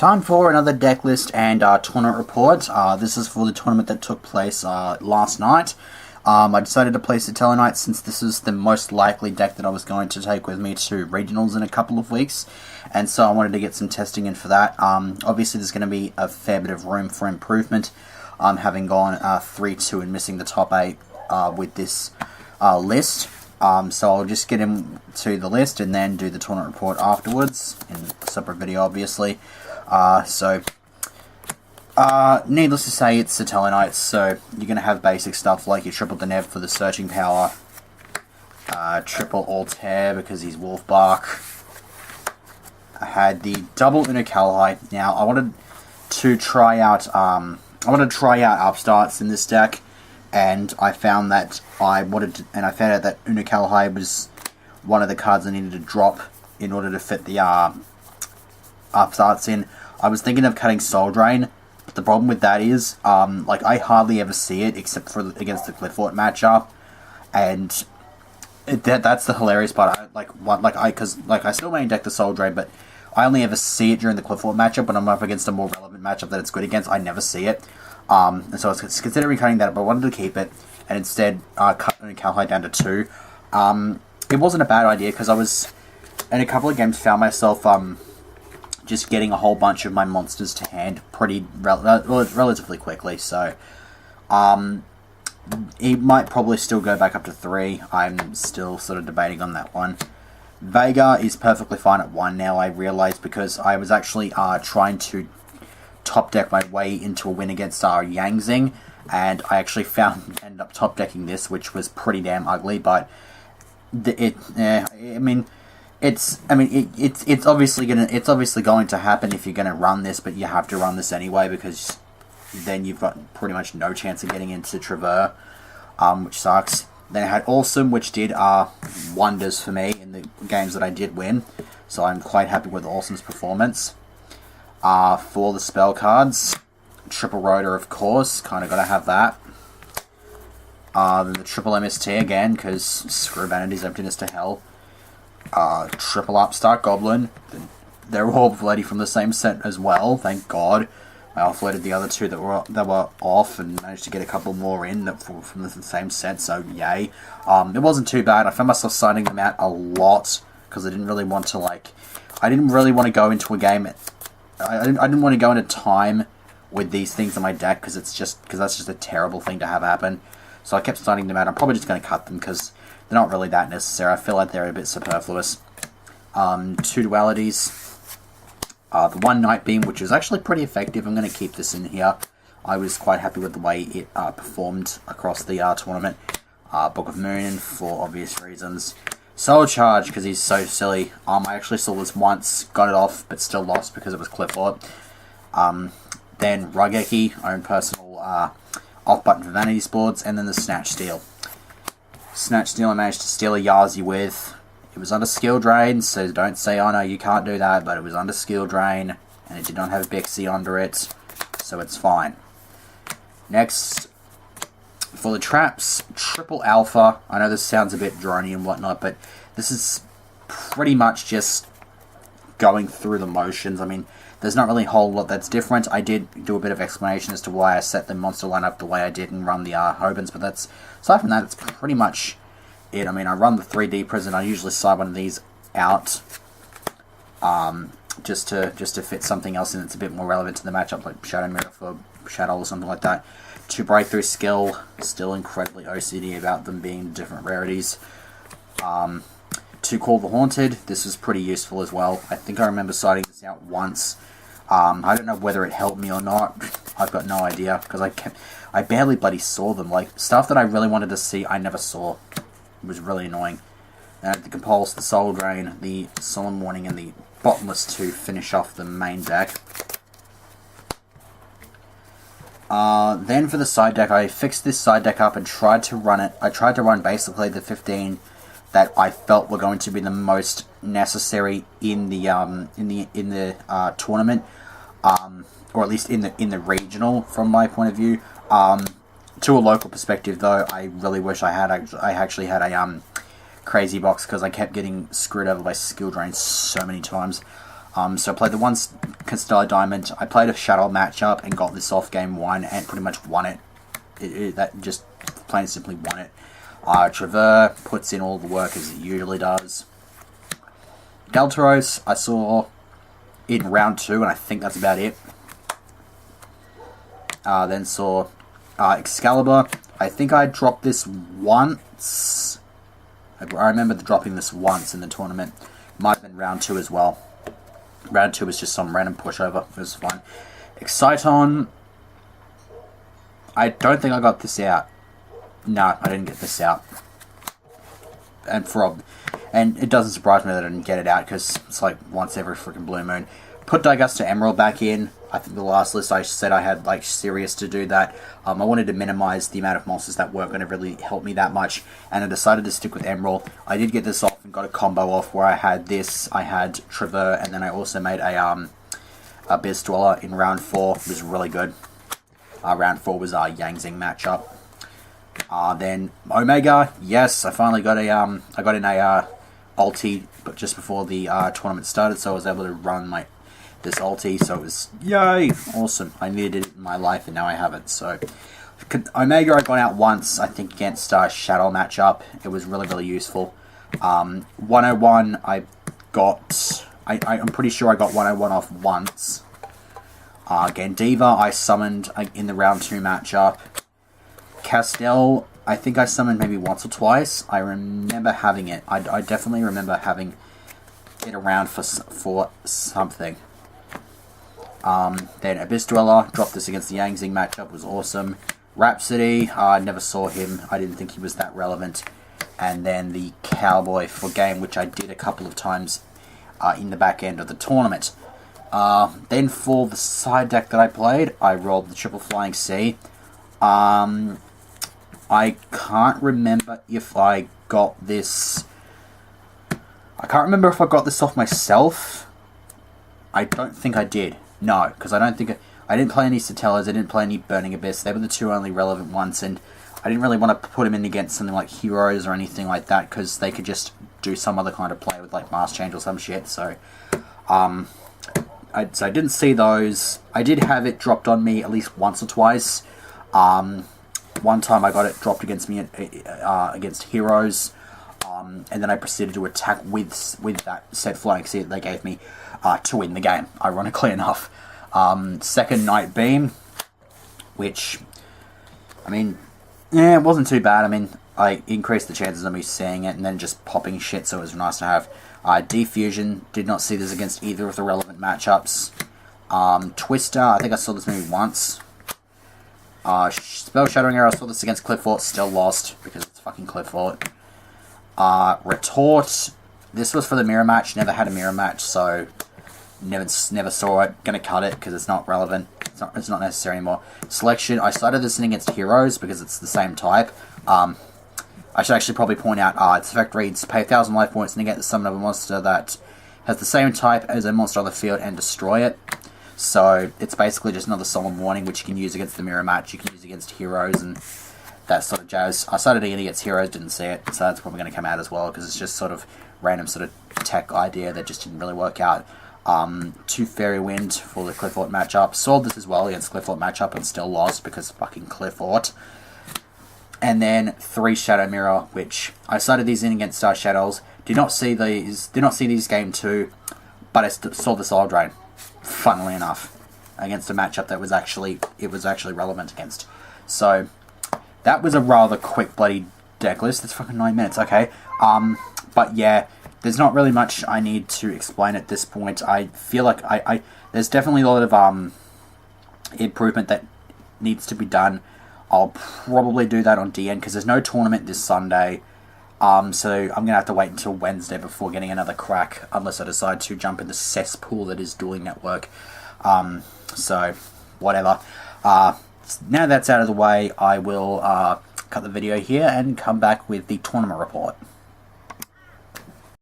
Time for another deck list and tournament report. This is for the tournament that took place last night. I decided to play Satellarknight since this is the most likely deck that I was going to take with me to regionals in a couple of weeks, and so I wanted to get some testing in for that. Obviously there's going to be a fair bit of room for improvement, having gone 3-2 and missing the top 8 with this list. So I'll just get into the list and then do the tournament report afterwards, in a separate video obviously. Needless to say, it's Satellarknight, so you're going to have basic stuff like your triple Denev for the searching power, triple Altair because he's Wolfbark. I had the double Unicalhide. Now I wanted to try out upstarts in this deck, and I found that I found out that Unicalhide was one of the cards I needed to drop in order to fit the upstarts in. I was thinking of cutting Soul Drain, but the problem with that is, I hardly ever see it except for against the Cliffort matchup, and that's the hilarious part. I still main deck the Soul Drain, but I only ever see it during the Cliffort matchup when I'm up against a more relevant matchup that it's good against. I never see it, and so I was considering cutting that, but I wanted to keep it and instead cut Calhide down to 2. It wasn't a bad idea because I was in a couple of games found myself just getting a whole bunch of my monsters to hand relatively quickly, so it might probably still go back up to 3. I'm still sort of debating on that one. Vega is perfectly fine at 1 now, I realised, because I was actually trying to top deck my way into a win against Yangzing, and I actually ended up top decking this, which was pretty damn ugly, but it's obviously going to happen if you're going to run this, but you have to run this anyway because then you've got pretty much no chance of getting into Traverse, which sucks. Then I had Awesome, which did wonders for me in the games that I did win, so I'm quite happy with Awesome's performance. For the spell cards, Triple Rotor, of course, kind of got to have that. Then the Triple MST again, because screw Vanity's Emptiness to Hell. Triple Upstart Goblin. They're all bloody from the same set as well, thank God. I offloaded the other 2 that were off and managed to get a couple more in from the same set, so yay. It wasn't too bad. I found myself signing them out a lot because I didn't really want to go into a game. I didn't want to go into time with these things in my deck because that's just a terrible thing to have happen. So I kept signing them out. I'm probably just going to cut them because they're not really that necessary. I feel like they're a bit superfluous. 2 dualities. The 1 Night Beam, which was actually pretty effective. I'm going to keep this in here. I was quite happy with the way it performed across the tournament. Book of Moon, for obvious reasons. Soul Charge, because he's so silly. I actually saw this once, got it off, but still lost because it was Clifford. Then Rugeki, own personal off button for Vanity's boards, and then the Snatch Steal. Snatch Steal I managed to steal a Yazi with. It was under Skill Drain, so don't say, oh no, you can't do that, but it was under Skill Drain, and it did not have Bixie under it, so it's fine. Next, for the traps, Triple Alpha. I know this sounds a bit drony and whatnot, but this is pretty much just going through the motions. I mean, there's not really a whole lot that's different. I did do a bit of explanation as to why I set the monster line up the way I did and run the Hobans, but aside from that, it's pretty much it. I mean, I run the 3D prison. I usually side one of these out just to fit something else in that's a bit more relevant to the matchup, like Shadow Mirror for Shadow or something like that. 2 Breakthrough Skill, still incredibly OCD about them being different rarities. 2 Call the Haunted, this was pretty useful as well. I think I remember siding this out once. I don't know whether it helped me or not. I've got no idea, because I barely bloody saw them. Like, stuff that I really wanted to see, I never saw. It was really annoying. The Compulse, the Soul Drain, the Solemn Warning, and the Bottomless to finish off the main deck. Then for the side deck, I fixed this side deck up and tried to run it. I tried to run basically the 15 that I felt were going to be the most necessary in the tournament, or at least in the regional from my point of view. To a local perspective, though, I really wish I actually had a crazy box because I kept getting screwed over by Skill Drain so many times. So I played the one Stellar Diamond. I played a Shadow matchup and got this off game 1 and pretty much won it. That just plain and simply won it. Trevor puts in all the work as it usually does. Deltaros, I saw in round 2, and I think that's about it. Then saw Excalibur. I think I dropped this once. I remember dropping this once in the tournament. Might have been round 2 as well. Round 2 was just some random pushover. It was fun. Exciton. I don't think I got this out. No, I didn't get this out. And it doesn't surprise me that I didn't get it out, because it's like once every freaking blue moon. Put Diagusta Emerald back in. I think the last list I said I had like Sirius to do that. I wanted to minimize the amount of monsters that weren't going to really help me that much, and I decided to stick with Emerald. I did get this off and got a combo off where I had this, I had Trevor, and then I also made a Abyss Dweller in round 4. It was really good. Round 4 was our Yangzing matchup. Then Omega, yes, I finally got I got in a ulti, but just before the tournament started, so I was able to run this ulti, so it was, yay, awesome. I needed it in my life, and now I have it. So Omega I got out once, I think against Shadow matchup. It was really, really useful. 101 I got, I'm pretty sure I got 101 off once. Gandiva I summoned in the round 2 matchup. Castell, I think I summoned maybe once or twice. I remember having it. I definitely remember having it around for something. Then Abyss Dweller, dropped this against the Yangzing matchup, was awesome. Rhapsody, I never saw him. I didn't think he was that relevant. And then the Cowboy for game, which I did a couple of times in the back end of the tournament. Then for the side deck that I played, I rolled the Triple Flying C. I can't remember if I got this... I can't remember if I got this off myself. I don't think I did. No, because I don't think... I didn't play any Satellas, I didn't play any Burning Abyss. They were the 2 only relevant ones, and I didn't really want to put them in against something like Heroes or anything like that, because they could just do some other kind of play with like Mass Change or some shit, so... so I didn't see those. I did have it dropped on me at least once or twice. One time I got it dropped against me against Heroes, and then I proceeded to attack with that said flying C that they gave me to win the game, ironically enough. Second Night Beam, which, I mean, yeah, it wasn't too bad. I mean, I increased the chances of me seeing it and then just popping shit, so it was nice to have. Defusion, did not see this against either of the relevant matchups. Twister, I think I saw this maybe once. Spell Shattering Arrow, I saw this against Cliffort, still lost, because it's fucking Cliffort. Retort, this was for the mirror match, never had a mirror match, so never saw it. Gonna cut it, because it's not relevant. It's not necessary anymore. Selection, I started this in against Heroes, because it's the same type. I should actually probably point out, its effect reads, pay 1,000 life points and get the summon of a monster that has the same type as a monster on the field and destroy it. So it's basically just another Solemn Warning, which you can use against the mirror match, you can use against Heroes and that sort of jazz. I started it against Heroes, didn't see it, so that's probably going to come out as well, because it's just sort of random sort of tech idea that just didn't really work out. 2 Fairy Wind for the Cliffort matchup. Saw this as well against Cliffort matchup and still lost, because fucking Cliffort. And then 3 Shadow Mirror, which I started these in against Star Shadows. Did not see these game 2, but I saw the Soul Drain, funnily enough, against a matchup that was actually relevant against. So that was a rather quick bloody deck list. It's fucking 9 minutes, okay. But yeah, there's not really much I need to explain at this point. I feel like there's definitely a lot of improvement that needs to be done. I'll probably do that on DN, because there's no tournament this Sunday. So I'm going to have to wait until Wednesday before getting another crack, unless I decide to jump in the cesspool that is Dueling Network. So, whatever. Now that's out of the way, I will cut the video here and come back with the tournament report.